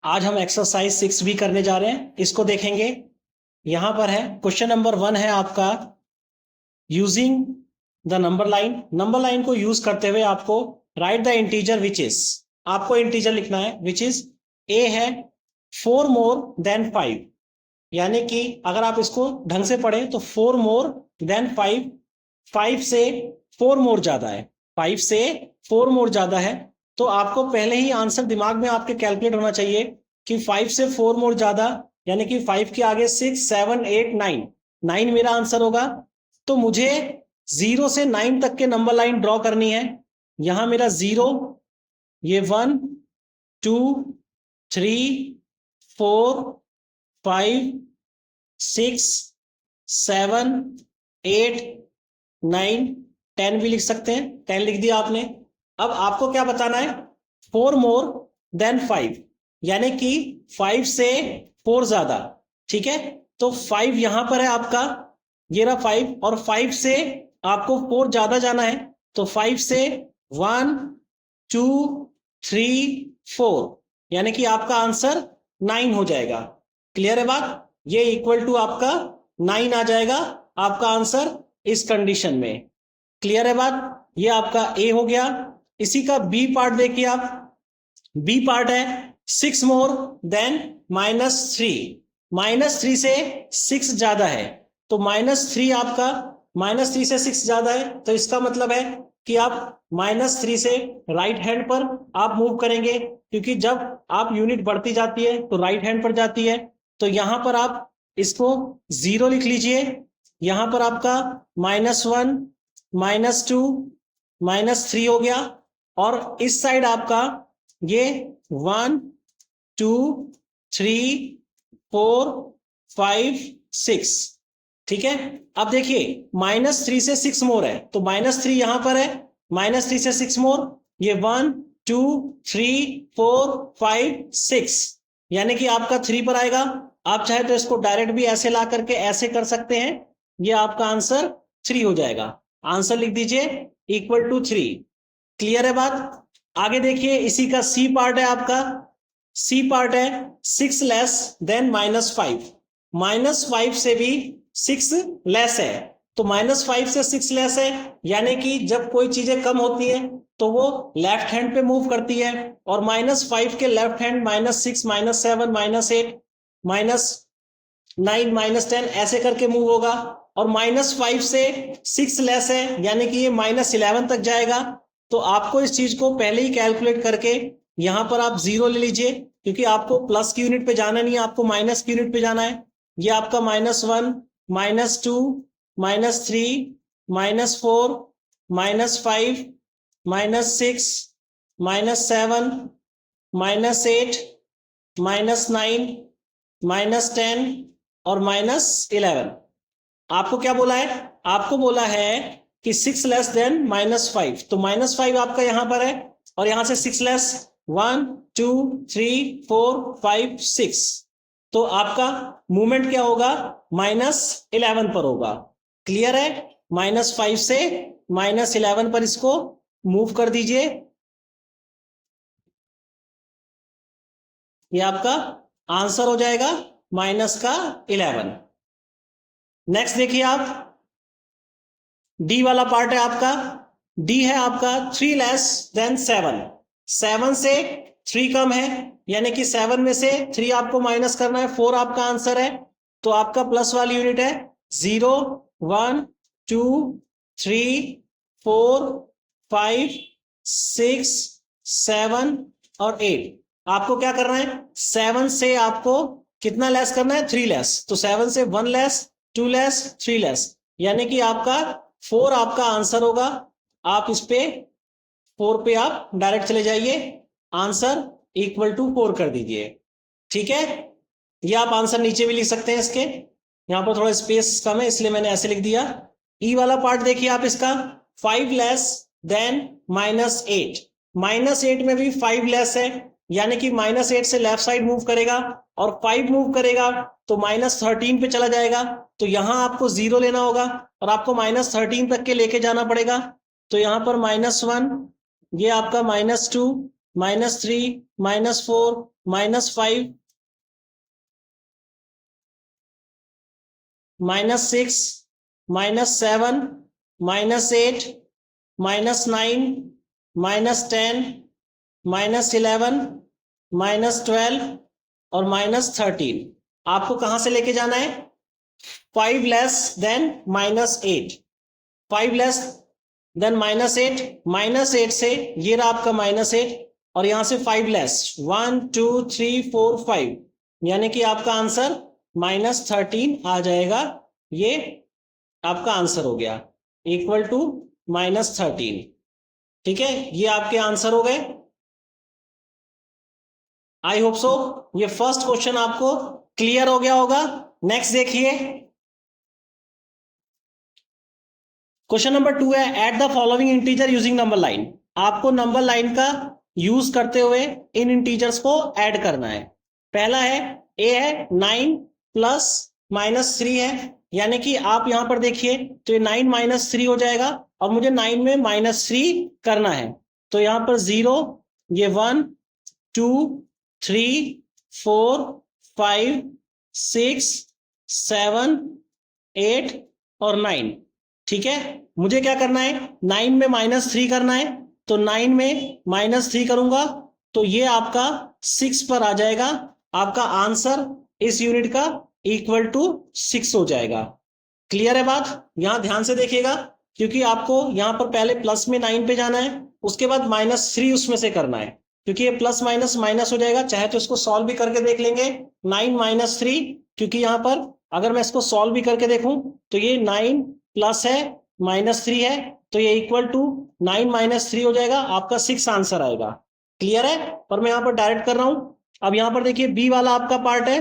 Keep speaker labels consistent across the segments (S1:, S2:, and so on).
S1: आज हम एक्सरसाइज 6 भी करने जा रहे हैं, इसको देखेंगे। यहां पर है क्वेश्चन नंबर 1 है आपका, यूजिंग द नंबर लाइन को यूज करते हुए आपको right the integer which is, आपको इंटीजर लिखना है विच इज ए है 4 मोर देन 5। यानी कि अगर आप इसको ढंग से पढ़ें तो 4 मोर देन 5, 5 से 4 मोर ज्यादा है, 5 से 4 मोर ज्यादा है। तो आपको पहले ही आंसर दिमाग में आपके कैलकुलेट होना चाहिए कि 5 से 4 मोर ज्यादा, यानी कि 5 के आगे 6 7 8 9, 9 मेरा आंसर होगा। तो मुझे 0 से 9 तक के नंबर लाइन ड्रॉ करनी है। यहां मेरा 0, ये 1 2 3 4 5 6 7 8 9 10 भी लिख सकते हैं, 10 लिख दिया आपने। अब आपको क्या बताना है, 4 मोर देन 5, यानी कि 5 से 4 ज्यादा। ठीक है, तो 5 यहां पर है आपका, ये रहा 5, और 5 से आपको 4 ज्यादा जाना है। तो 5 से 1 2 3 4, यानी कि आपका आंसर 9 हो जाएगा। क्लियर है बात, ये इक्वल टू आपका 9 आ जाएगा आपका आंसर इस कंडीशन में। क्लियर है बात, ये आपका ए हो गया। इसी का बी पार्ट देखिए आप, बी पार्ट है 6 मोर देन -3, -3 से 6 ज्यादा है। तो -3 आपका, -3 से 6 ज्यादा है, तो इसका मतलब है कि आप -3 से राइट हैंड पर आप मूव करेंगे, क्योंकि जब आप यूनिट बढ़ती जाती है तो राइट हैंड पर जाती है। तो यहां पर आप इसको 0 लिख लीजिए, यहां पर आपका -1 -2 -3 हो गया, और इस साइड आपका ये 1 2 3 4 5 6। ठीक है, अब देखिए -3 से 6 मोर है, तो -3 यहां पर है, -3 से 6 मोर, ये 1 2 3 4 5 6, यानी कि आपका 3 पर आएगा। आप चाहे तो इसको डायरेक्ट भी ऐसे ला करके ऐसे कर सकते हैं, ये आपका आंसर 3 हो जाएगा। आंसर लिख दीजिए इक्वल टू 3। क्लियर है बात, आगे देखिए इसी का सी पार्ट है आपका, सी पार्ट है 6 लेस देन -5, -5 से भी 6 लेस है। तो -5 से 6 लेस है, यानी कि जब कोई चीजें कम होती है तो वो लेफ्ट हैंड पे मूव करती है, और -5 के लेफ्ट हैंड -6 -7 -8 -9 -10 ऐसे करके मूव होगा। और -5 से 6 लेस है, यानी कि ये -11 तक जाएगा। तो आपको इस चीज को पहले ही कैलकुलेट करके यहां पर आप 0 ले लीजिए, क्योंकि आपको प्लस की यूनिट पे जाना नहीं है, आपको माइनस की यूनिट पे जाना है। ये आपका -1 -2 -3 -4 -5 -6 -7 -8 -9 -10 और -11। आपको क्या बोला है, आपको बोला है कि 6 लेस देन -5, तो -5 आपका यहां पर है, और यहां से 6 लेस 1 2 3 4 5 6, तो आपका मूवमेंट क्या होगा, -11 पर होगा। क्लियर है, -5 से -11 पर इसको मूव कर दीजिए, ये आपका आंसर हो जाएगा -11। नेक्स्ट देखिए आप, डी वाला पार्ट है आपका, डी है आपका 3 लेस देन 7, 7 से 3 कम है, यानी कि 7 में से 3 आपको माइनस करना है, 4 आपका आंसर है। तो आपका प्लस वाली यूनिट है 0 1 2 3 4 5 6 7 और 8। आपको क्या करना है, 7 से आपको कितना लेस करना है, 3 लेस। तो 7 से 1 लेस 2 लेस 3 लेस, यानी कि आपका 4 आपका आंसर होगा। आप इस पे 4 पे आप डायरेक्ट चले जाइए, आंसर इक्वल टू 4 कर दीजिए। ठीक है, ये आप आंसर नीचे भी लिख सकते हैं इसके, यहां पर थोड़ा स्पेस कम है इसलिए मैंने ऐसे लिख दिया। ई वाला पार्ट देखिए आप इसका, 5 लेस देन -8, -8 में भी 5 लेस है, यानी कि -8 से लेफ्ट साइड मूव करेगा, और 5 मूव करेगा तो -13 पे चला जाएगा। तो यहां आपको 0 लेना होगा, और आपको -13 तक के लेके जाना पड़ेगा। तो यहां पर -1, ये आपका -2 -3 -4 -5 -6 -7 -8 -9 -10 -11 -12 और -13। आपको कहां से लेके जाना है? 5 लेस देन -8, 5 लेस देन -8, -8 से ये रहा आपका -8 और यहां से 5 लेस 1 2 3 4 5, यानी कि आपका आंसर -13 आ जाएगा। ये आपका आंसर हो गया इक्वल टू -13। ठीक है, ये आपके आंसर हो गए। आई होप सो ये फर्स्ट क्वेश्चन आपको क्लियर हो गया होगा। नेक्स्ट देखिए, क्वेश्चन नंबर 2 है at the following integer using number line. आपको नंबर लाइन का यूज करते हुए इन इंटीजर्स को ऐड करना है। पहला है ए है 9 प्लस -3 है, यानी कि आप यहां पर देखिए तो ये 9 -3 हो जाएगा और मुझे 9 में -3 करना है। तो यहां पर 0, ये 1 2 3 4 5 6 7 8 और 9। ठीक है, मुझे क्या करना है? 9 में -3 करना है, तो 9 में -3 करूंगा तो ये आपका 6 पर आ जाएगा। आपका आंसर इस यूनिट का इक्वल टू 6 हो जाएगा। क्लियर है बात? यहां ध्यान से देखिएगा, क्योंकि आपको यहां पर पहले प्लस में 9 पे जाना है, उसके बाद -3 उसमें से करना है, क्योंकि ये प्लस माइनस माइनस हो जाएगा। चाहे तो इसको सॉल्व भी करके देख लेंगे 9 -3, क्योंकि यहां पर अगर मैं इसको सॉल्व भी करके देखूं तो ये 9 प्लस है -3 है, तो ये इक्वल टू 9 -3 हो जाएगा। आपका 6 आंसर आएगा। क्लियर है? पर मैं यहां पर डायरेक्ट कर रहा हूं। अब यहां पर देखिए बी वाला आपका पार्ट है,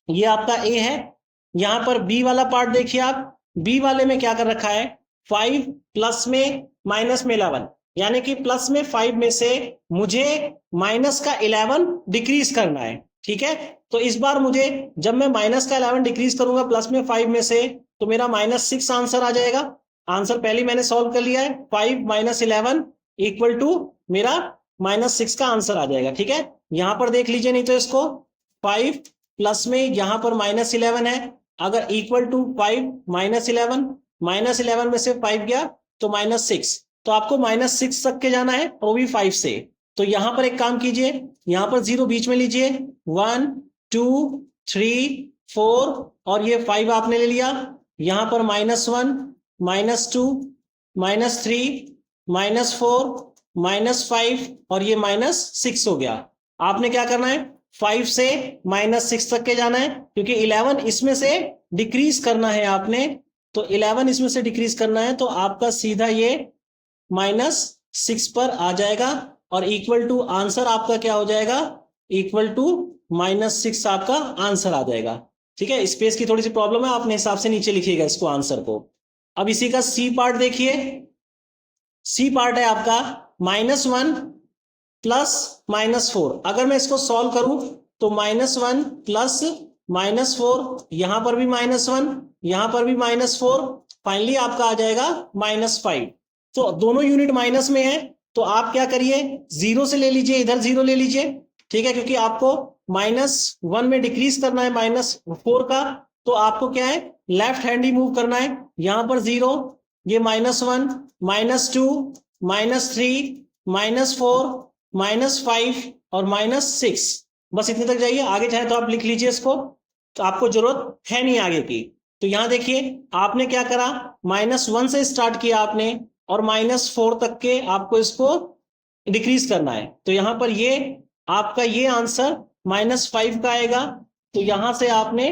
S1: ये आपका ए है। यहां पर बी वाला पार्ट देखिए आप, बी वाले में क्या कर रखा है? 5 प्लस में माइनस में 11, यानी कि प्लस में 5 में से मुझे माइनस का 11 डिक्रीज करना है। ठीक है, तो इस बार मुझे जब मैं माइनस का 11 डिक्रीज करूंगा प्लस में 5 में से, तो मेरा -6 आंसर आ जाएगा। आंसर पहले मैंने सॉल्व कर लिया है, 5 - 11 इक्वल टू मेरा -6 का आंसर आ जाएगा। ठीक है, यहां पर देख लीजिए, नहीं तो इसको 5 प्लस में यहां पर -11 है, अगर इक्वल टू 5 -11 में से 5 गया तो -6, तो आपको -6 तक के जाना है, वो भी 5 से। तो यहां पर एक काम कीजिए, यहां पर 0 बीच में लीजिए, 1 2 3 4 और ये 5 आपने ले लिया। यहां पर -1 -2 -3 -4 -5 और ये -6 हो गया। आपने क्या करना है? 5 से -6 तक के जाना है, क्योंकि 11 इसमें से डिक्रीज करना है आपने, तो 11 इसमें से डिक्रीज करना है, तो आपका सीधा ये -6 पर आ जाएगा और इक्वल टू आंसर आपका क्या हो जाएगा? इक्वल टू -6 आपका आंसर आ जाएगा। ठीक है, स्पेस की थोड़ी सी प्रॉब्लम है, अपने हिसाब से नीचे लिखिएगा इसको आंसर को। अब इसी का सी पार्ट देखिए, सी पार्ट है आपका -1 प्लस -4। अगर मैं इसको सॉल्व करूं तो -1 प्लस -4, यहां पर भी -1, यहां पर भी -4, फाइनली आपका आ जाएगा -5। तो दोनों यूनिट माइनस में है, तो आप क्या करिए? 0 से ले लीजिए, इधर 0 ले लीजिए। ठीक है, क्योंकि आपको -1 में डिक्रीज करना है -4 का, तो आपको क्या है? लेफ्ट हैंड ही मूव करना है। यहां पर 0, ये -1 -2 -3 -4 -5 और -6, बस इतने तक जाइए। आगे चाहे तो आप लिख लीजिए इसको, तो आपको जरूरत है नहीं आगे की। तो यहां देखिए आपने क्या करा, -1 से स्टार्ट किया आपने और -4 तक के आपको इसको डिक्रीज करना है। तो यहां पर ये आपका ये आंसर -5 का आएगा, तो यहां से आपने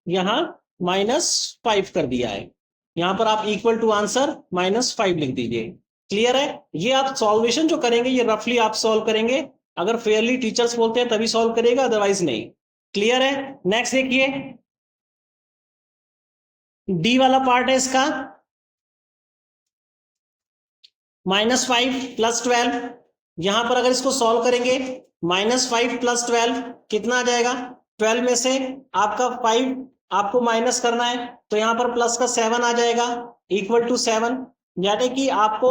S1: यहां -5 कर दिया है। यहां पर आप इक्वल टू आंसर -5 लिख दीजिए। क्लियर है? ये आप सॉल्वेशन जो करेंगे ये रफली आप सॉल्व करेंगे, अगर फेयरली टीचर्स बोलते हैं तभी सॉल्व करेगा, अदरवाइज नहीं। क्लियर है? नेक्स्ट देखिए, डी वाला पार्ट है इसका, -5 + 12। यहां पर अगर इसको सॉल्व करेंगे, -5 + 12 कितना आ जाएगा? 12 में से आपका 5 आपको माइनस करना है, तो यहां पर प्लस का 7 आ जाएगा इक्वल टू 7, यानी कि आपको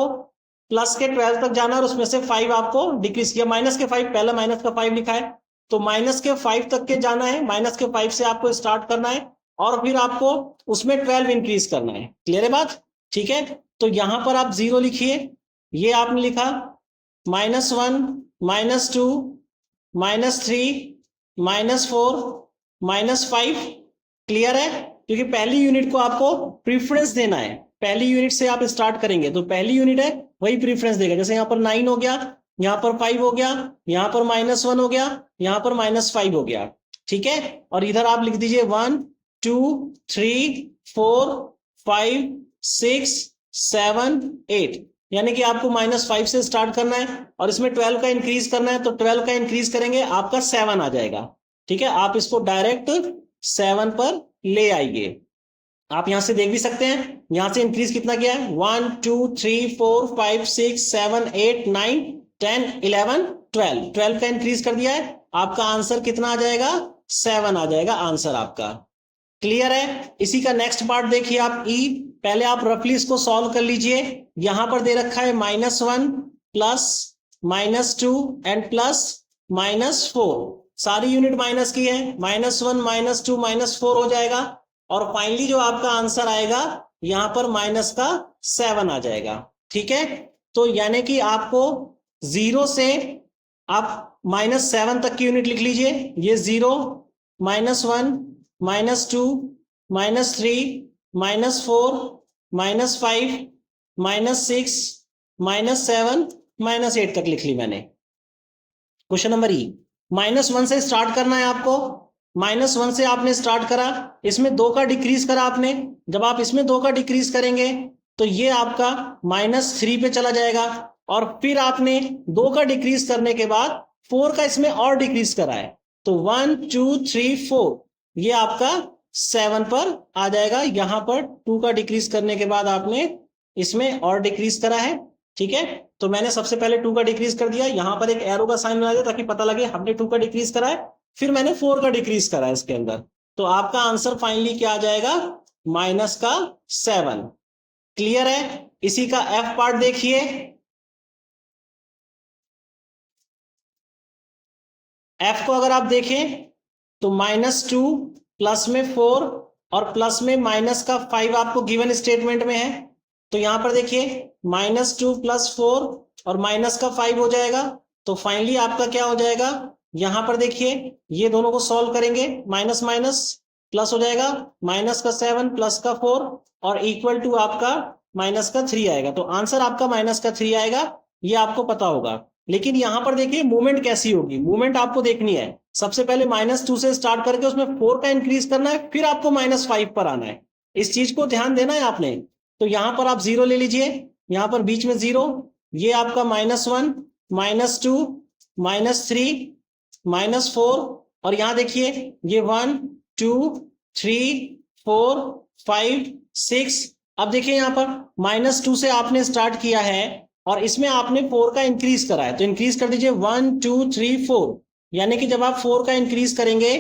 S1: प्लस के 12 तक जाना और उसमें से 5 आपको डिक्रीज किया। माइनस के 5, पहले माइनस का 5 लिखा है, तो -5 तक के जाना है, -5 से आपको स्टार्ट करना है और फिर आपको उसमें 12 इंक्रीज करना है। क्लियर है बात? ठीक है, तो यहां पर आप 0 लिखिए, ये आपने लिखा, -1 -2 -3 -4 -5। क्लियर है? क्योंकि पहली यूनिट को आपको प्रीफरेंस देना है, पहली यूनिट से आप स्टार्ट करेंगे तो पहली यूनिट है वही प्रीफरेंस देगा। जैसे यहाँ पर 9 हो गया, यहाँ पर 5 हो गया, यहाँ पर -1 हो गया, यहाँ पर -5 हो गया। ठीक है, और इधर आप लिख दीजिए 1 2 3 4 5 6 7 8, यानी कि आपको -5 से स्टार्ट करना है और इसमें 12 का इंक्रीज करना है, तो 12 का इंक्रीज करेंगे आपका 7 आ जाएगा। ठीक है, आप इसको डायरेक्ट 7 पर ले आइए। आप यहां से देख भी सकते हैं, यहां से इंक्रीज कितना किया है, 1 2 3 4 5 6 7 8 9 10 11 12, 12 का इंक्रीज कर दिया है। आपका आंसर कितना आ जाएगा, 7 आ जाएगा आंसर आपका। क्लियर है? इसी का नेक्स्ट पार्ट देखिए आप, ई। पहले आप रफली इसको सॉल्व कर लीजिए। यहां पर दे रखा है -1 प्लस -2 एंड प्लस -4, सारी यूनिट माइनस की है, -1 -2 -4 हो जाएगा और फाइनली जो आपका आंसर आएगा यहां पर -7 आ जाएगा। ठीक है, तो यानी कि आपको 0 से आप -7 तक की यूनिट लिख लीजिए। ये 0 -1 -2 -3 -4 -5 -6 -7 -8 तक लिख ली मैंने। क्वेश्चन नंबर ई, -1 से स्टार्ट करना है आपको। -1 से आपने स्टार्ट करा, इसमें 2 का डिक्रीज करा आपने। जब आप इसमें 2 का डिक्रीज करेंगे तो ये आपका -3 पे चला जाएगा और फिर आपने 2 का डिक्रीज करने के बाद 4 का इसमें और डिक्रीज करा है, तो 1 2 3 4 ये आपका 7 पर आ जाएगा। यहां पर 2 का डिक्रीज करने के बाद आपने इसमें और डिक्रीज करा है। ठीक है, तो मैंने सबसे पहले 2 का डिक्रीज कर दिया, यहां पर एक एरो का साइन बना दिया ताकि पता लगे हमने 2 का डिक्रीज करा है, फिर मैंने 4 का डिक्रीज करा है इसके अंदर। तो आपका आंसर फाइनली क्या आ जाएगा, -7। क्लियर है? इसी का एफ पार्ट देखिए। एफ को अगर आप देखें तो -2 प्लस में 4 और प्लस में -5 आपको गिवन स्टेटमेंट में है। तो यहां पर देखिए -2 + 4 और -5 हो जाएगा। तो फाइनली आपका क्या हो जाएगा, यहां पर देखिए ये दोनों को सॉल्व करेंगे, माइनस माइनस प्लस हो जाएगा, -7 + 4 और इक्वल टू आपका -3 आएगा। तो आंसर आपका -3 आएगा, ये आपको पता होगा। लेकिन यहां पर देखिए मूवमेंट कैसी होगी, मूवमेंट आपको देखनी है। सबसे पहले -2 से स्टार्ट करके उसमें 4 का इंक्रीज करना है, फिर आपको -5 पर आना है। इस चीज को ध्यान देना है आपने। तो यहां पर आप 0 ले लीजिए, यहां पर बीच में 0, ये आपका -1 -2 -3 -4 और यहां देखिए ये 1 2 3 4 5 6। अब देखिए यहां पर -2 से आपने स्टार्ट किया है और इसमें आपने 4 का इंक्रीज करा है, तो इंक्रीज कर दीजिए 1 2 3 4, यानी कि जब आप 4 का इंक्रीज करेंगे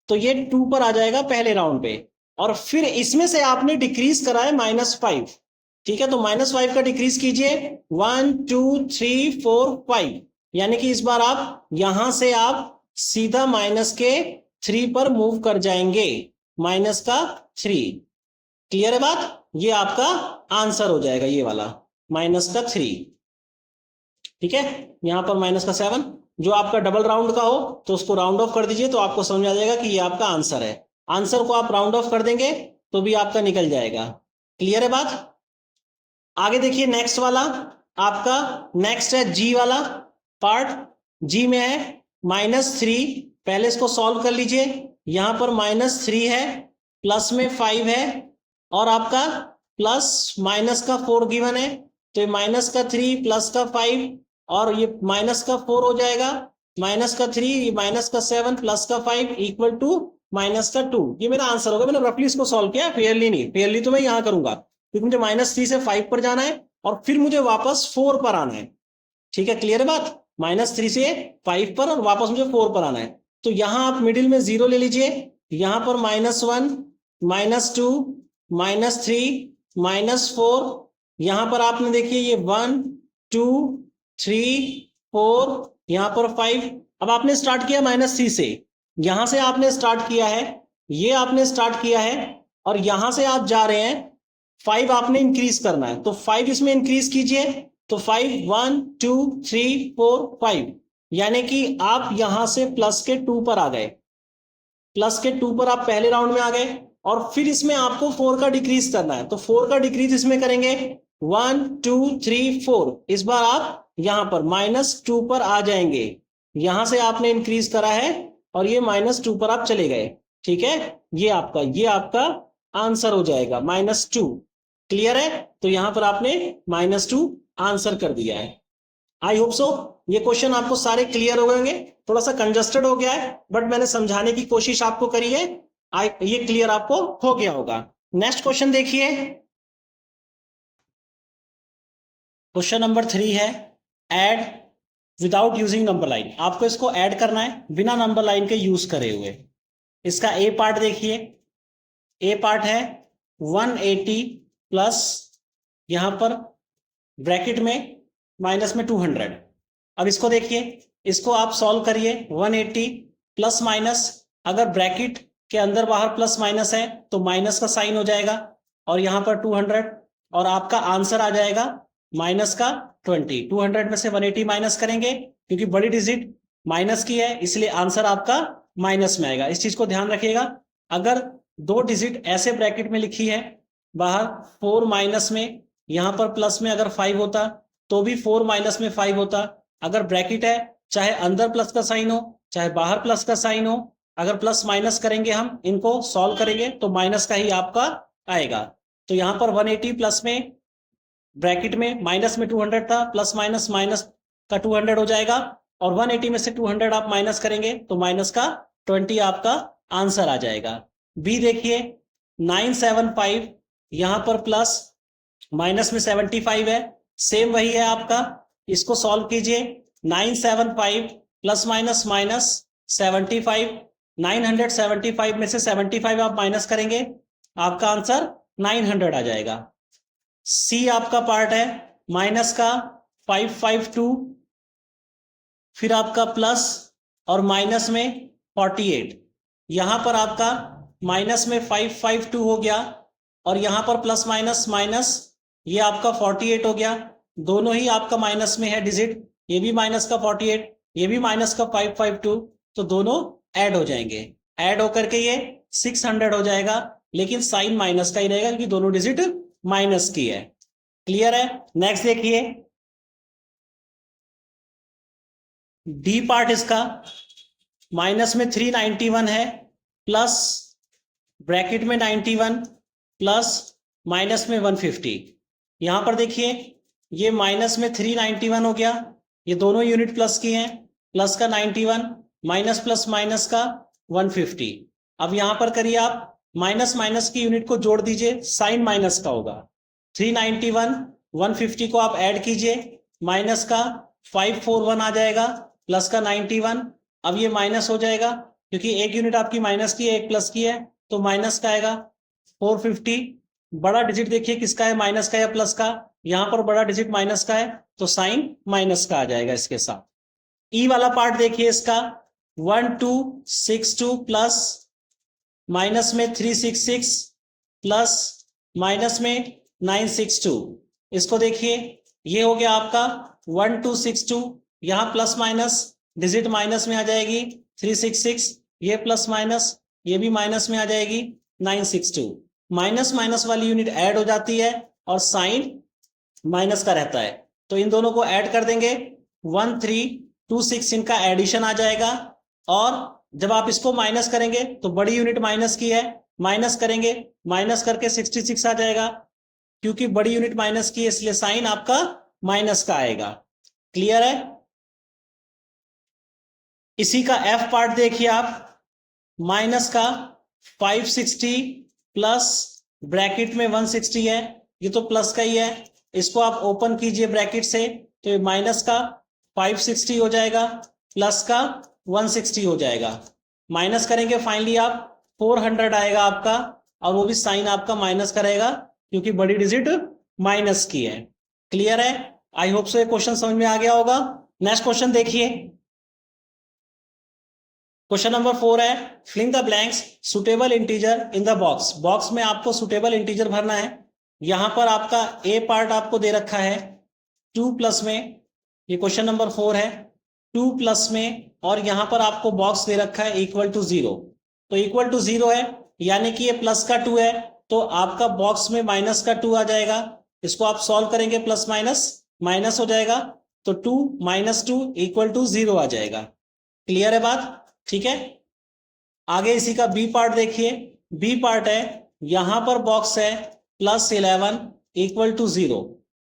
S1: तो ये 2 पर आ जाएगा पहले राउंड पे, और फिर इसमें से आपने डिक्रीज करा है -5। ठीक है, तो -5 का डिक्रीज कीजिए 1 2 3 4 5, यानी कि इस बार आप यहां से आप सीधा -3 पर मूव कर जाएंगे, -3। क्लियर है बात? ये आपका आंसर हो जाएगा, ये वाला -3। ठीक है, यहां पर -7, जो आपका डबल राउंड का हो तो उसको राउंड ऑफ कर दीजिए, तो आपको समझ आ जाएगा कि ये आपका आंसर है। आंसर को आप राउंड ऑफ कर देंगे तो भी आपका निकल जाएगा। क्लियर है बात? आगे देखिए नेक्स्ट वाला आपका, नेक्स्ट है जी वाला पार्ट। जी में है -3, पहले इसको सॉल्व कर लीजिए। यहां पर -3 है, प्लस में 5 है और आपका प्लस माइनस का 4 गिवन है, तो ये -3 प्लस का 5 और ये -4 हो जाएगा, -3 ये -7 प्लस का 5 इक्वल टू -2। ये मेरा आंसर होगा। मैंने रफली इसको सॉल्व किया, फेयरली नहीं, फेयरली तो मैं यहां करूंगा क्योंकि मुझे -3 से 5 पर जाना है और फिर मुझे वापस 4 पर आना है। ठीक है, क्लियर है बात? -3 से 5 पर और वापस मुझे 4 पर आना है। तो यहां आप मिडिल में 0 ले लीजिए, यहां पर -1 -2 -3 -4, यहां पर आपने देखिए ये 1 2 3 4, यहां पर 5। अब आपने स्टार्ट किया -3 से, यहां से आपने स्टार्ट किया है, ये आपने स्टार्ट किया है, और यहां से आप जा रहे हैं 5 आपने इंक्रीज करना है, तो 5 इसमें इंक्रीज कीजिए, तो 5 1 2 3 4 5, यानी कि आप यहां से प्लस के 2 पर आ गए, प्लस के 2 पर आप पहले राउंड में आ गए, और फिर इसमें आपको 4 का डिक्रीज करना है, तो 4 का डिक्रीज इसमें करेंगे 1 2 3 4, इस बार आप यहां पर -2 पर आ जाएंगे, यहां से आपने इंक्रीज करा है और ये -2 पर आप चले गए, ठीक है, ये आपका आंसर हो जाएगा -2। क्लियर है, तो यहां पर आपने -2 आंसर कर दिया है। आई होप सो ये क्वेश्चन आपको सारे क्लियर हो गए होंगे, थोड़ा सा कंजस्टेड हो गया है बट मैंने समझाने की कोशिश आपको करी है, ये क्लियर आपको हो गया होगा। नेक्स्ट क्वेश्चन देखिए, क्वेश्चन नंबर 3 है add without using number line. आपको इसको ऐड करना है बिना नंबर लाइन के यूज करे हुए। इसका ए पार्ट देखिए, ए पार्ट है 180 प्लस यहां पर ब्रैकेट में माइनस में 200। अब इसको देखिए, इसको आप सॉल्व करिए, 180 प्लस माइनस, अगर ब्रैकेट के अंदर बाहर प्लस माइनस है तो माइनस का साइन हो जाएगा, और यहां पर 200, और आपका आंसर आ जाएगा माइनस का 20। 200 में से 180 माइनस करेंगे, क्योंकि बड़ी डिजिट माइनस की है इसलिए आंसर आपका माइनस में आएगा। इस चीज को ध्यान रखिएगा, अगर दो डिजिट ऐसे ब्रैकेट में लिखी है, बाहर 4 माइनस में, यहां पर प्लस में अगर 5 होता तो भी 4 माइनस में 5 होता। अगर ब्रैकेट है, चाहे अंदर प्लस का साइन हो चाहे बाहर प्लस का साइन हो, अगर प्लस माइनस करेंगे हम इनको सॉल्व करेंगे तो माइनस का ही आपका आएगा। तो यहां पर 180 प्लस में ब्रैकेट में माइनस में 200 था, प्लस माइनस माइनस का 200 हो जाएगा, और 180 में से 200 आप माइनस करेंगे तो माइनस का 20 आपका आंसर आ जाएगा। बी देखिए 975, यहां पर प्लस माइनस में 75 है, सेम वही है आपका, इसको सॉल्व कीजिए। 975 प्लस माइनस माइनस 75, 975 में से 75 आप माइनस करेंगे, आपका आंसर 900 आ जाएगा। सी आपका पार्ट है माइनस का 552, फिर आपका प्लस और माइनस में 48, यहां पर आपका माइनस में 552 हो गया, और यहां पर प्लस माइनस माइनस ये आपका 48 हो गया, दोनों ही आपका माइनस में है डिजिट, ये भी माइनस का 48, ये भी माइनस का 552, तो दोनों ऐड हो जाएंगे, ऐड होकर के ये 600 हो जाएगा, लेकिन साइन माइनस का ही रहेगा क्योंकि दोनों डिजिट माइनस की है। क्लियर है, नेक्स्ट देखिए डी पार्ट इसका माइनस में 391 है, प्लस ब्रैकेट में 91 प्लस माइनस में 150। यहां पर देखिए ये माइनस में 391 हो गया, ये दोनों यूनिट प्लस की हैं, प्लस का 91 माइनस प्लस माइनस का 150। अब यहां पर करिए आप माइनस माइनस की यूनिट को जोड़ दीजिए, साइन माइनस का होगा, 391 150 को आप ऐड कीजिए, माइनस का 541 आ जाएगा, प्लस का 91, अब ये माइनस हो जाएगा क्योंकि एक यूनिट आपकी माइनस की है एक प्लस की है, तो माइनस का आएगा 450। बड़ा डिजिट देखिए किसका है, माइनस का या प्लस का, यहां पर बड़ा डिजिट माइनस का है तो साइन माइनस का आ जाएगा इसके साथ। ई वाला पार्ट देखिए इसका 1262 प्लस माइनस में 366 प्लस माइनस में 962, इसको देखिए ये हो गया आपका 1262, यहां प्लस माइनस डिजिट माइनस में आ जाएगी 366, ये प्लस माइनस ये भी माइनस में आ जाएगी 962, माइनस माइनस वाली यूनिट ऐड हो जाती है और साइन माइनस का रहता है, तो इन दोनों को ऐड कर देंगे 1326, इनका एडिशन आ जाएगा, और जब आप इसको माइनस करेंगे तो बड़ी यूनिट माइनस की है, माइनस करेंगे माइनस करके 66 आ जाएगा, क्योंकि बड़ी यूनिट माइनस की है इसलिए साइन आपका माइनस का आएगा। क्लियर है, इसी का एफ पार्ट देखिए आप, माइनस का 560 प्लस ब्रैकेट में 160 है, ये तो प्लस का ही है, इसको आप ओपन कीजिए ब्रैकेट से तो ये माइनस का 560 हो जाएगा, प्लस का 160 हो जाएगा, माइनस करेंगे फाइनली आप 400 आएगा आपका, और वो भी साइन आपका माइनस का रहेगा क्योंकि बड़ी डिजिट माइनस की है। क्लियर है, आई होप सो ये क्वेश्चन समझ में आ गया होगा। नेक्स्ट क्वेश्चन देखिए क्वेश्चन नंबर 4 है filling the blanks suitable integer in the box. Box में आपको सुटेबल इंटीजर भरना है। यहां पर आपका ए पार्ट आपको दे रखा है 2 प्लस में, ये क्वेश्चन नंबर 4 है, 2 प्लस में, और यहां पर आपको बॉक्स दे रखा है इक्वल टू 0। तो इक्वल टू 0 है यानी कि ये प्लस का 2 है, तो आपका बॉक्स में माइनस का 2 आ जाएगा। इसको आप सॉल्व करेंगे, प्लस माइनस माइनस हो जाएगा, तो 2 माइनस 2 इक्वल टू 0 आ जाएगा। क्लियर है बात? ठीक है। आगे इसी का बी पार्ट देखिए। बी पार्ट है, यहां पर बॉक्स है +11 इक्वल टू 0।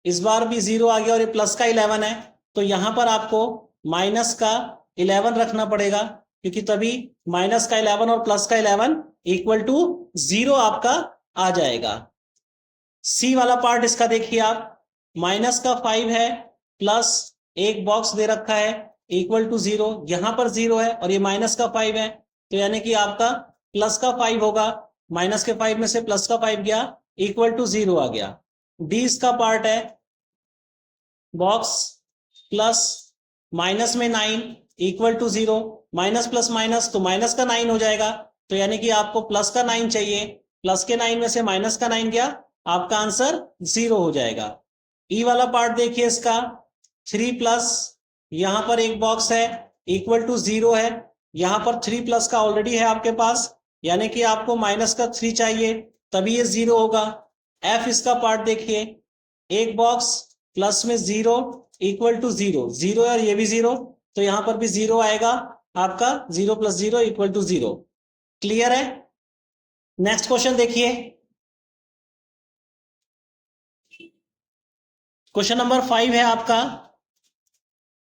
S1: इस बार भी 0 आ गया और ये प्लस का 11 है, तो यहां पर आपको माइनस का 11 रखना पड़ेगा, क्योंकि तभी माइनस का 11 और प्लस का 11 इक्वल टू 0 आपका आ जाएगा। सी वाला पार्ट इसका देखिए आप, माइनस का 5 है, प्लस एक बॉक्स दे रखा है इक्वल टू 0। यहां पर 0 है और ये माइनस का 5 है, तो यानी कि आपका प्लस का 5 होगा। माइनस के 5 में से प्लस का 5 गया, इक्वल टू 0 आ गया। डी इसका पार्ट है, बॉक्स प्लस माइनस में 9 equal to 0। Minus plus minus तो माइनस का 9 हो जाएगा, तो यानी कि आपको प्लस का 9 चाहिए। प्लस के 9 में से माइनस का 9 गया, आपका आंसर 0 हो जाएगा। ई वाला पार्ट देखिए इसका, 3 प्लस, यहां पर एक बॉक्स है इक्वल टू 0 है। यहां पर 3 प्लस का ऑलरेडी है आपके पास, यानी कि आपको माइनस का 3 चाहिए, तभी ये 0 होगा। एफ इसका पार्ट देखिए, एक बॉक्स प्लस में 0 इक्वल टू 0, 0 और ये भी 0, तो यहां पर भी 0 आएगा आपका। 0 प्लस 0 इक्वल टू 0। क्लियर है? नेक्स्ट क्वेश्चन देखिए। क्वेश्चन नंबर 5 है आपका,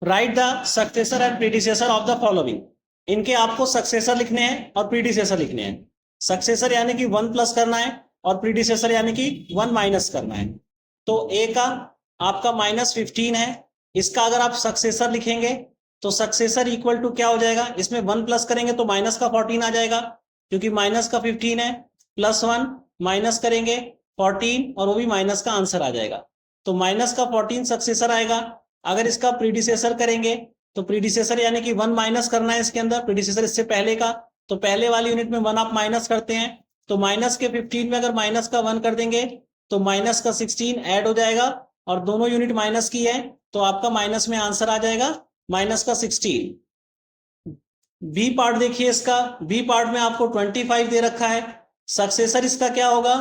S1: right the successor and predecessor of the following. इनके आपको सक्सेसर लिखने हैं और प्रीडिसेसर लिखने हैं। सक्सेसर यानी कि 1 प्लस करना है और प्रीडिसेसर यानी कि 1 माइनस करना है। तो ए का आपका -15 है, इसका अगर आप सक्सेसर लिखेंगे तो सक्सेसर इक्वल टू क्या हो जाएगा, इसमें 1 प्लस करेंगे तो माइनस का 14 आ जाएगा, क्योंकि माइनस का 15 है, प्लस 1 माइनस करेंगे 14, और वो भी माइनस का आंसर आ जाएगा। तो माइनस का 14 सक्सेसर आएगा। अगर इसका प्रीडिसेसर करेंगे तो प्रीडिसेसर यानी कि 1 माइनस करना है इसके अंदर, प्रीडिसेसर इससे पहले का, तो पहले वाली यूनिट में 1 आप माइनस करते हैं, तो माइनस के 15 में अगर माइनस का 1 कर देंगे तो माइनस का 16 ऐड हो जाएगा, और दोनों यूनिट माइनस की है, तो आपका माइनस में आंसर आ जाएगा माइनस का 16। बी पार्ट देखिए इसका, बी पार्ट में आपको 25 दे रखा है, सक्सेसर इसका क्या होगा,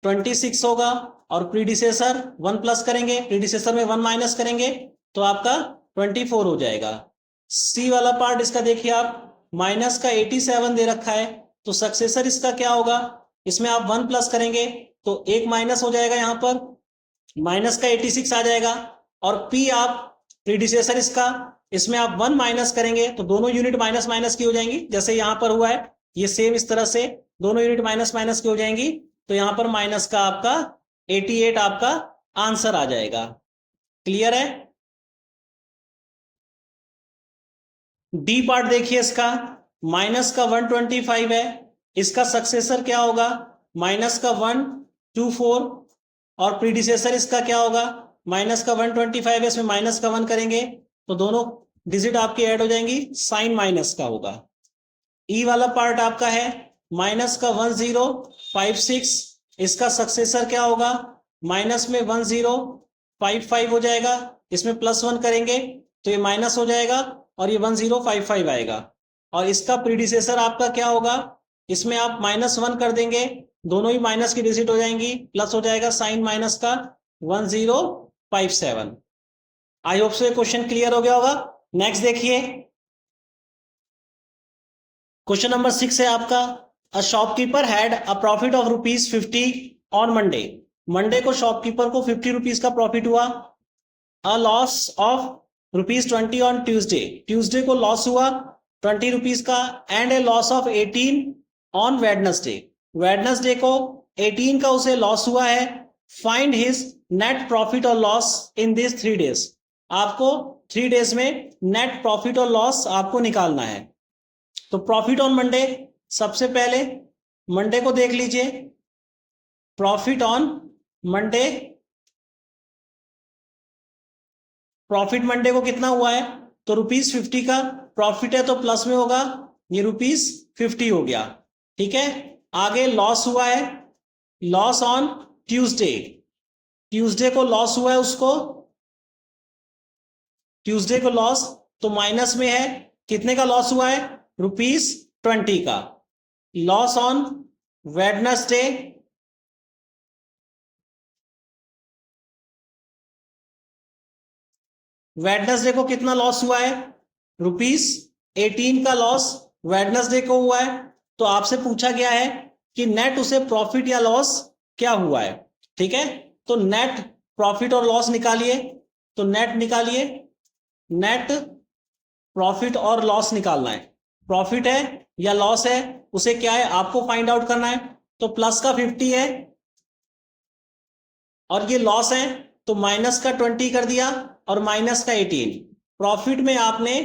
S1: 26 होगा, और प्रीडिसेसर 1 प्लस करेंगे, प्रीडिसेसर में 1 माइनस करेंगे तो आपका 24 हो जाएगा। सी वाला पार्ट इसका देखिए आप, माइनस का 87 दे रखा है, तो सक्सेसर इसका क्या होगा, इसमें आप 1 प्लस करेंगे तो एक माइनस हो जाएगा, यहां पर माइनस का 86 आ जाएगा। और पी आप प्रीडिसेसर इसका, इसमें आप 1 माइनस करेंगे तो दोनों यूनिट माइनस माइनस की हो जाएंगी, जैसे यहां पर हुआ है, ये सेम इस तरह से दोनों यूनिट माइनस माइनस की हो जाएंगी, तो यहां पर माइनस का आपका 88 आपका आंसर आ जाएगा। क्लियर है? डी पार्ट देखिए इसका, माइनस का 125 है, इसका सक्सेसर क्या होगा, माइनस का 124, और प्रीडिसेसर इसका क्या होगा, माइनस का 125 है, इसमें माइनस का 1 करेंगे तो दोनों डिजिट आपकी ऐड हो जाएंगी, साइन माइनस का होगा। ई वाला पार्ट आपका है, माइनस का 1056, इसका सक्सेसर क्या होगा, माइनस में 1055 हो जाएगा, इसमें प्लस 1 करेंगे तो ये माइनस हो जाएगा और ये 1055 आएगा। और इसका प्रीडिसेसर आपका क्या होगा, इसमें आप -1 कर देंगे, दोनों ही माइनस की डिजिट हो जाएंगी, प्लस हो जाएगा साइन माइनस का 1057। आई होप सो ये क्वेश्चन क्लियर हो गया होगा। नेक्स्ट देखिए, क्वेश्चन नंबर 6 है आपका, a shopkeeper had a profit of ₹50 on Monday. Monday को शॉपकीपर को 50 रुपीज का प्रॉफिट हुआ। A loss of ₹20 on Tuesday, Tuesday को लॉस हुआ 20 रुपीज का, and A loss of 18 on Wednesday, Wednesday को 18 का उसे लॉस हुआ है। फाइंड हिज नेट प्रॉफिट और लॉस इन दिस 3 डेज। आपको 3 डेज में नेट प्रॉफिट और लॉस आपको निकालना है। तो प्रॉफिट ऑन मंडे, सबसे पहले मंडे को देख लीजिए, profit on Monday, profit Monday को कितना हुआ है, तो ₹50 का प्रॉफिट है तो प्लस में होगा, ये ₹50 हो गया। ठीक है, आगे लॉस हुआ है, लॉस ऑन ट्यूसडे, ट्यूसडे को लॉस हुआ है उसको, ट्यूसडे को लॉस, तो माइनस में है, कितने का लॉस हुआ है? ₹20 का। लॉस ऑन वेडनेसडे, वेडनेसडे को कितना लॉस हुआ है? ₹18 का लॉस वेडनेसडे को हुआ है। तो आपसे पूछा गया है कि नेट उसे प्रॉफिट या लॉस क्या हुआ है। ठीक है, तो नेट प्रॉफिट और लॉस निकालिए, तो नेट निकालिए, नेट प्रॉफिट और लॉस निकालना है। प्रॉफिट है या लॉस है, उसे क्या है आपको फाइंड आउट करना है। तो प्लस का 50 है और ये लॉस है, तो माइनस का 20 कर दिया और माइनस का 18। प्रॉफिट में आपने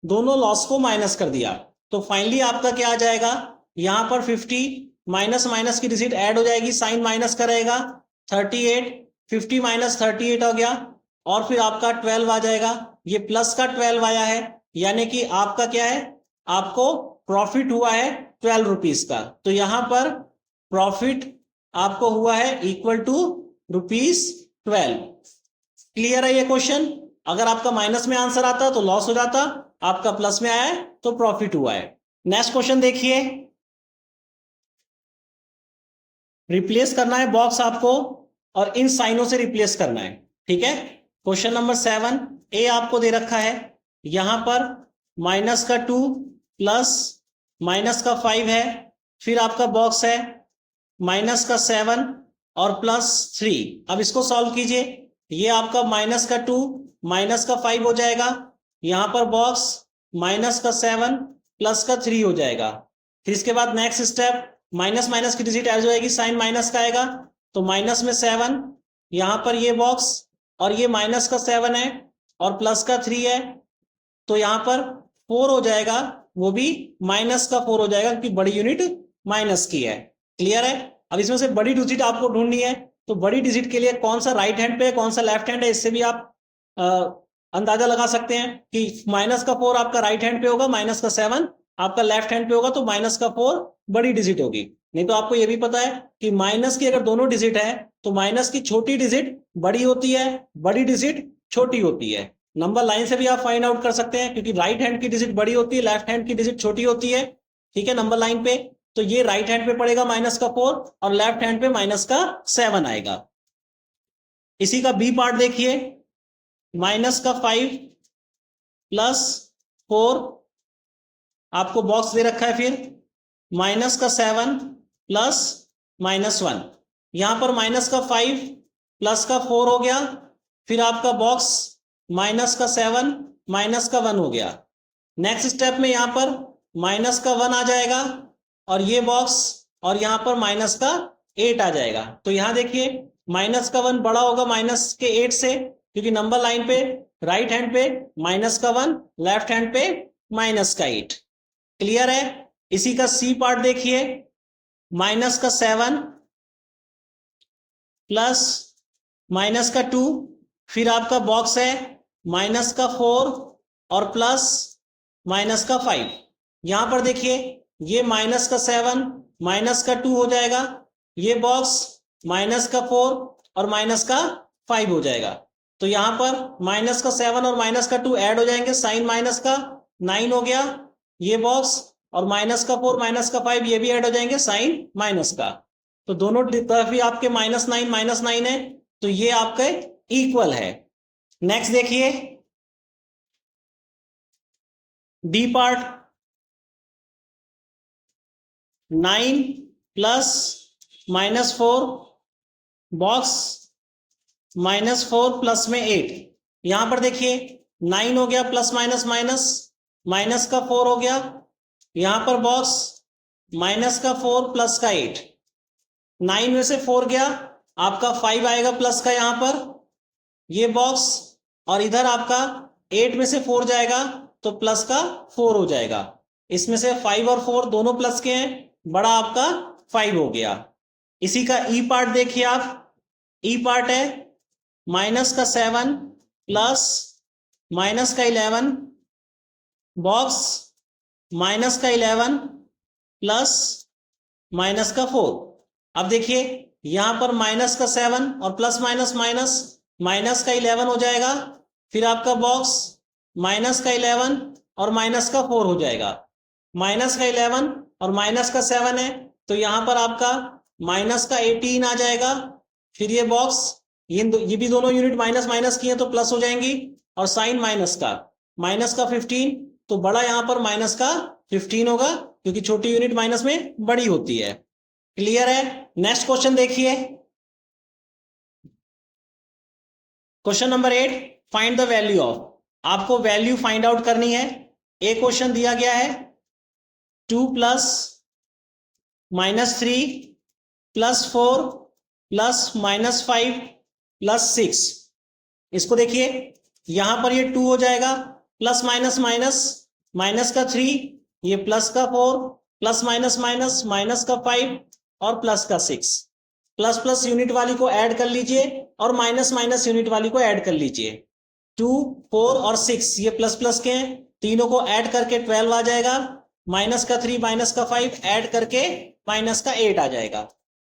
S1: दोनों लॉस को माइनस कर दिया, तो फाइनली आपका क्या आ जाएगा? यहां पर 50 माइनस माइनस की डिजिट ऐड हो जाएगी, साइन माइनस का रहेगा, 38, 50 माइनस 38 हो गया, और फिर आपका 12 आ जाएगा। ये प्लस का 12 आया है, यानी कि आपका क्या है, आपको प्रॉफिट हुआ है ₹12 का। तो यहां पर प्रॉफिट आपको हुआ है इक्वल टू ₹12। क्लियर है ये क्वेश्चन? अगर आपका माइनस में आंसर आता तो लॉस हो जाता, आपका प्लस में आया है तो प्रॉफिट हुआ है। नेक्स्ट क्वेश्चन देखिए, रिप्लेस करना है बॉक्स आपको और इन साइनों से रिप्लेस करना है। ठीक है, क्वेश्चन नंबर 7 ए आपको दे रखा है, यहां पर माइनस का 2 प्लस माइनस का 5 है, फिर आपका बॉक्स है माइनस का 7 और प्लस 3। अब इसको सॉल्व कीजिए, ये आपका माइनस का 2 माइनस का 5 हो जाएगा, यहां पर बॉक्स माइनस का 7 प्लस का 3 हो जाएगा। फिर इसके बाद नेक्स्ट स्टेप, माइनस माइनस की डिजिट ऐड हो जाएगी, साइन माइनस का आएगा, तो माइनस में 7, यहां पर ये बॉक्स और ये माइनस का 7 है और प्लस का 3 है, तो यहां पर 4 हो जाएगा, वो भी माइनस का 4 हो जाएगा क्योंकि बड़ी यूनिट माइनस की है। क्लियर है? अब इसमें से बड़ी डिजिट आपको ढूंढनी है, तो बड़ी डिजिट के लिए कौन सा राइट हैंड पे है कौन सा लेफ्ट हैंड है, इससे भी आप अंदाजा लगा सकते हैं कि माइनस का 4 आपका राइट हैंड पे होगा, माइनस का 7 आपका लेफ्ट हैंड पे होगा, तो माइनस का 4 बड़ी डिजिट होगी। नहीं तो आपको यह भी पता है कि माइनस की अगर दोनों डिजिट है तो माइनस की छोटी डिजिट बड़ी होती है, बड़ी डिजिट छोटी होती है। नंबर लाइन से भी आप फाइंड आउट कर सकते हैं, क्योंकि राइट हैंड की डिजिट बड़ी होती है, लेफ्ट हैंड की डिजिट छोटी होती है। ठीक है, नंबर लाइन पे तो ये राइट हैंड पे पड़ेगा माइनस का 4 और लेफ्ट हैंड पे माइनस का 7 आएगा। इसी का बी पार्ट देखिए, माइनस का 5 प्लस 4 आपको बॉक्स दे रखा है, फिर माइनस का 7 प्लस -1, यहां पर माइनस का 5 प्लस का 4 हो गया, फिर आपका बॉक्स माइनस का 7 माइनस का 1 हो गया। नेक्स्ट स्टेप में यहां पर माइनस का 1 आ जाएगा और ये बॉक्स और यहां पर माइनस का 8 आ जाएगा। तो यहां देखिए माइनस का 1 बड़ा होगा माइनस के 8 से, क्योंकि नंबर लाइन पे राइट हैंड पे माइनस का 1, लेफ्ट हैंड पे माइनस का 8। क्लियर है? इसी का सी पार्ट देखिए, माइनस का 7 प्लस माइनस का 2, फिर आपका बॉक्स है माइनस का 4 और प्लस माइनस का 5। यहां पर देखिए ये माइनस का 7 माइनस का 2 हो जाएगा, ये बॉक्स माइनस का 4 और माइनस का 5 हो जाएगा। तो यहां पर माइनस का 7 और माइनस का 2 ऐड हो जाएंगे, साइन माइनस का 9 हो गया, ये बॉक्स और माइनस का 4 माइनस का 5 ये भी ऐड हो जाएंगे, साइन माइनस का। तो दोनों तरफ ही आपके -9 है, तो ये आपके इक्वल है। नेक्स्ट देखिए D part, 9 plus -4 box -4 plus में 8। यहां पर देखिए 9 हो गया प्लस माइनस माइनस, माइनस का 4 हो गया, यहां पर बॉक्स माइनस का 4 प्लस का 8, 9 में से 4 गया, आपका 5 आएगा प्लस का यहां पर, ये बॉक्स और इधर आपका 8 में से 4 जाएगा तो प्लस का 4 हो जाएगा। इसमें से 5 और 4 दोनों प्लस के हैं, बड़ा आपका 5 हो गया। इसी का ई पार्ट देखिए आप, ई पार्ट है माइनस का 7 प्लस माइनस का 11 बॉक्स माइनस का 11 प्लस माइनस का 4। अब देखिए यहां पर माइनस का 7 और प्लस माइनस माइनस, माइनस का 11 हो जाएगा, फिर आपका बॉक्स माइनस का 11 और माइनस का 4 हो जाएगा। माइनस का 11 और माइनस का 7 है तो यहां पर आपका माइनस का 18 आ जाएगा। फिर ये बॉक्स, ये भी दोनों यूनिट माइनस माइनस की है तो प्लस हो जाएंगी, और साइन माइनस का 15, तो बड़ा यहां पर माइनस का 15 होगा क्योंकि छोटी यूनिट माइनस में बड़ी होती है। क्लियर है? नेक्स्ट क्वेश्चन देखिए, question number 8, find the value of. आपको वैल्यू फाइंड आउट करनी है। एक क्वेश्चन दिया गया है 2 प्लस -3 प्लस 4 प्लस -5 प्लस 6। इसको देखिए यहां पर ये 2 हो जाएगा, प्लस माइनस माइनस, माइनस का 3, ये प्लस का 4, प्लस माइनस माइनस, माइनस का 5 और प्लस का 6। प्लस प्लस यूनिट वाली को ऐड कर लीजिए और माइनस माइनस यूनिट वाली को ऐड कर लीजिए। 2, 4 और 6 ये प्लस प्लस के हैं, तीनों को ऐड करके 12 आ जाएगा। माइनस का 3 माइनस का 5 ऐड करके माइनस का 8 आ जाएगा।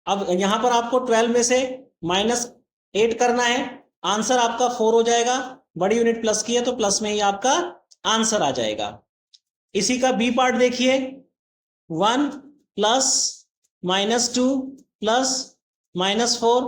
S1: अब यहां पर आपको 12 में से -8 करना है, आंसर आपका 4 हो जाएगा। बड़ी यूनिट प्लस की है तो प्लस में ही आपका आंसर आ जाएगा। इसी का बी पार्ट देखिए, 1 प्लस -2 प्लस -4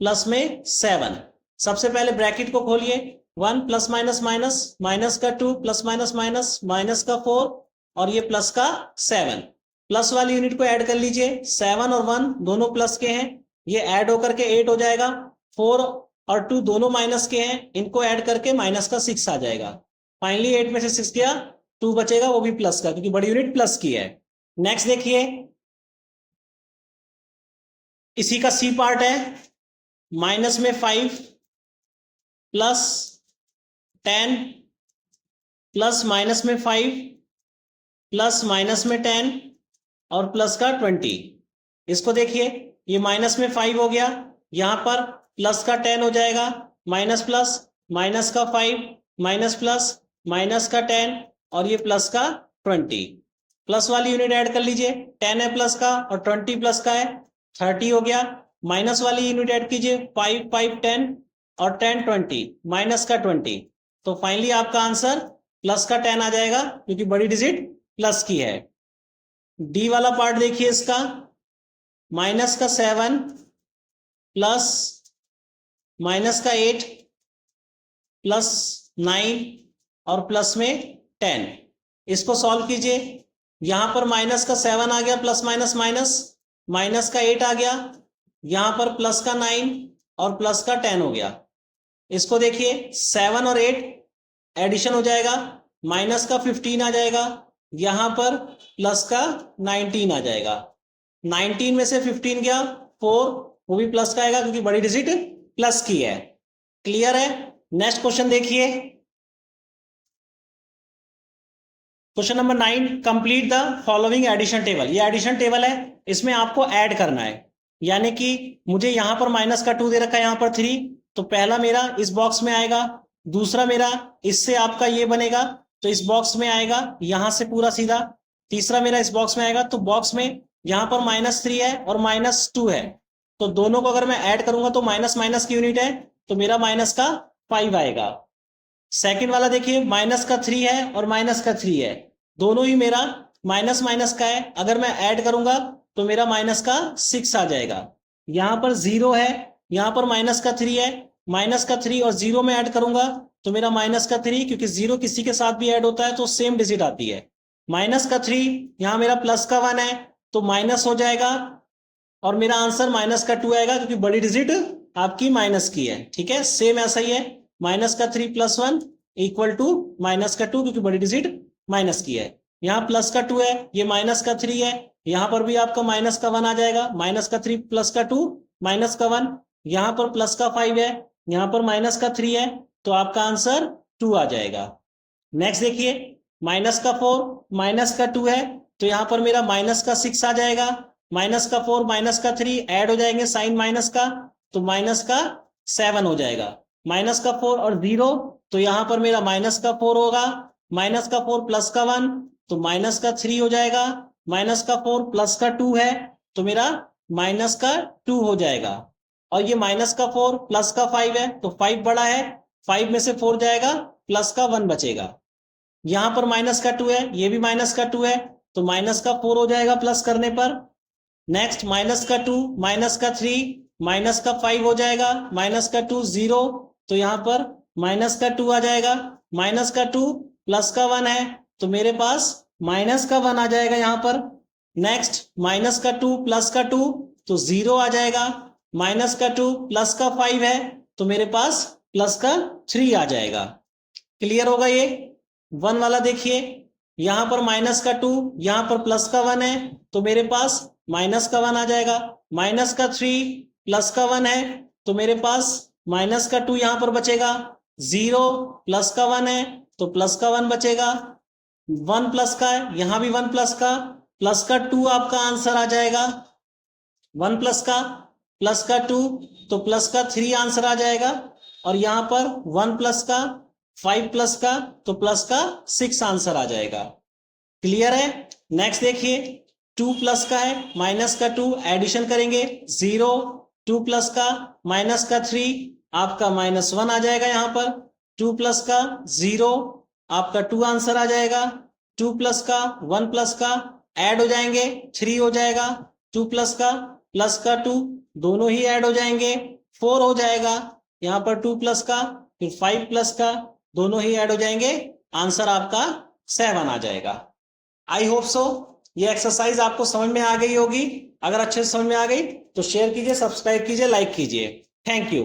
S1: प्लस में 7। सबसे पहले ब्रैकेट को खोलिए, 1 प्लस माइनस माइनस, माइनस का 2 प्लस माइनस माइनस, माइनस का 4 और ये प्लस का 7। प्लस वाली यूनिट को ऐड कर लीजिए, 7 और 1 दोनों प्लस के हैं, ये ऐड होकर के 8 हो जाएगा। 4 और 2 दोनों माइनस के हैं, इनको ऐड करके माइनस का 6 आ जाएगा। फाइनली 8 में से 6 गया, 2 बचेगा, वो भी प्लस का क्योंकि बड़ी यूनिट प्लस की है। नेक्स्ट देखिए, इसी का सी पार्ट है, माइनस में 5 प्लस 10 प्लस माइनस में 5 प्लस माइनस में 10 और प्लस का 20। इसको देखिए ये माइनस में 5 हो गया, यहां पर प्लस का 10 हो जाएगा, माइनस प्लस, माइनस का 5 माइनस प्लस, माइनस का 10 और ये प्लस का 20। प्लस वाली यूनिट ऐड कर लीजिए, 10 है प्लस का और 20 प्लस का है, 30 हो गया। माइनस वाली यूनिट ऐड कीजिए, 5 5 10 और 10 20, माइनस का 20। तो फाइनली आपका आंसर प्लस का 10 आ जाएगा क्योंकि बड़ी डिजिट प्लस की है। डी वाला पार्ट देखिए इसका, माइनस का 7 प्लस माइनस का 8 प्लस 9 और प्लस में 10। इसको सॉल्व कीजिए, यहां पर माइनस का 7 आ गया, प्लस माइनस माइनस, माइनस का 8 आ गया, यहां पर प्लस का 9 और प्लस का 10 हो गया। इसको देखिए 7 और 8 एडिशन हो जाएगा, माइनस का 15 आ जाएगा, यहां पर प्लस का 19 आ जाएगा। 19 में से 15 गया 4, वो भी प्लस का आएगा क्योंकि बड़ी डिजिट प्लस की है। क्लियर है? नेक्स्ट क्वेश्चन देखिए, question number 9, complete the following addition table. ये एडिशन टेबल है, इसमें आपको ऐड करना है, यानी कि मुझे यहां पर माइनस का 2 दे रखा है, यहां पर 3, तो पहला मेरा इस बॉक्स में आएगा, दूसरा मेरा इससे आपका ये बनेगा तो इस बॉक्स में आएगा, यहां से पूरा सीधा, तीसरा मेरा इस बॉक्स में आएगा, तो बॉक्स में यहां पर -3 है और -2 है, तो दोनों को अगर मैं ऐड करूंगा तो माइनस माइनस की यूनिट है, तो मेरा माइनस का 5 आएगा। सेकंड वाला देखिए माइनस का 3 है और माइनस का 3 है, दोनों ही मेरा माइनस माइनस का है, अगर मैं ऐड करूंगा तो मेरा माइनस का 6 आ जाएगा। यहां पर 0 है, यहां पर माइनस का 3 है, माइनस का 3 और 0 में ऐड करूंगा तो मेरा माइनस का 3, क्योंकि 0 किसी के साथ भी ऐड होता है तो सेम डिजिट आती है। माइनस का 3, यहां मेरा प्लस का 1 है तो माइनस हो जाएगा और मेरा आंसर माइनस का 2 आएगा क्योंकि बड़ी डिजिट आपकी माइनस की है। ठीक है, सेम ऐसा ही है, माइनस का 3 प्लस 1 इक्वल टू माइनस का 2 क्योंकि बड़ी डिजिट माइनस की है। यहाँ प्लस का 2 है, ये माइनस का 3 है, यहाँ पर भी आपका माइनस का 1 आ जाएगा, माइनस का 3 प्लस का 2 माइनस का 1, यहाँ पर प्लस का 5 है, यहाँ पर माइनस का 3 है, तो आपका आंसर 2 आ जाएगा। नेक्स्ट देखिए, माइनस का 4 माइनस का 2 है, तो यहाँ पर मेरा माइनस का 6 आ जाएगा, माइनस का 4 माइनस का 3 ऐड हो जाएंगे साइन माइनस का, तो माइनस का 7 हो जाएगा। माइनस का 4 और 0, तो यहाँ पर मेरा माइनस का 4 होगा, माइनस का 4 प्लस का 1, तो माइनस का 3 हो जाएगा, माइनस का 4 प्लस का 2 है तो मेरा माइनस का 2 हो जाएगा। और ये माइनस का 4 प्लस का 5 है तो 5 बड़ा है, 5 में से 4 जाएगा, प्लस का 1 बचेगा। यहां पर माइनस का 2 है, ये भी माइनस का 2 है तो माइनस का 4 हो जाएगा प्लस करने पर। नेक्स्ट माइनस का 2, माइनस का 3, माइनस का 5 हो जाएगा, माइनस का 2 0, तो यहां पर माइनस का 2 आ जाएगा। माइनस का 2 प्लस का 1 है तो मेरे पास माइनस का 1 आ जाएगा यहां पर। नेक्स्ट माइनस का 2 प्लस का 2 तो 0 आ जाएगा। माइनस का 2 प्लस का 5 है तो मेरे पास प्लस का 3 आ जाएगा। क्लियर होगा ये? 1 वाला देखिए, यहां पर माइनस का 2, यहां पर प्लस का 1 है तो मेरे पास माइनस का 1 आ जाएगा। माइनस का 3 प्लस का 1 है तो मेरे पास माइनस का 2 यहां पर बचेगा। 0 प्लस का 1 है तो प्लस का 1 बचेगा। 1 प्लस का है, यहां भी 1 प्लस का 2 आपका आंसर आ जाएगा। 1 प्लस का 2 तो प्लस का 3 आंसर आ जाएगा। और यहां पर 1 प्लस का 5 प्लस का तो प्लस का 6 आंसर आ जाएगा। क्लियर है? नेक्स्ट देखिए, 2 प्लस का है, माइनस का 2, एडिशन करेंगे 0, 2 प्लस का माइनस का 3 आपका माइनस 1 आ जाएगा। यहां पर 2 प्लस का 0 आपका 2 आंसर आ जाएगा। 2 प्लस का 1 प्लस का ऐड हो जाएंगे 3 हो जाएगा। 2 प्लस का 2 दोनों ही ऐड हो जाएंगे 4 हो जाएगा। यहां पर 2 प्लस का फिर 5 प्लस का दोनों ही ऐड हो जाएंगे, आंसर आपका 7 आ जाएगा। आई होप सो ये एक्सरसाइज आपको समझ में आ गई होगी। अगर अच्छे से समझ में आ गई तो शेयर कीजिए, सब्सक्राइब कीजिए, लाइक कीजिए। Thank you.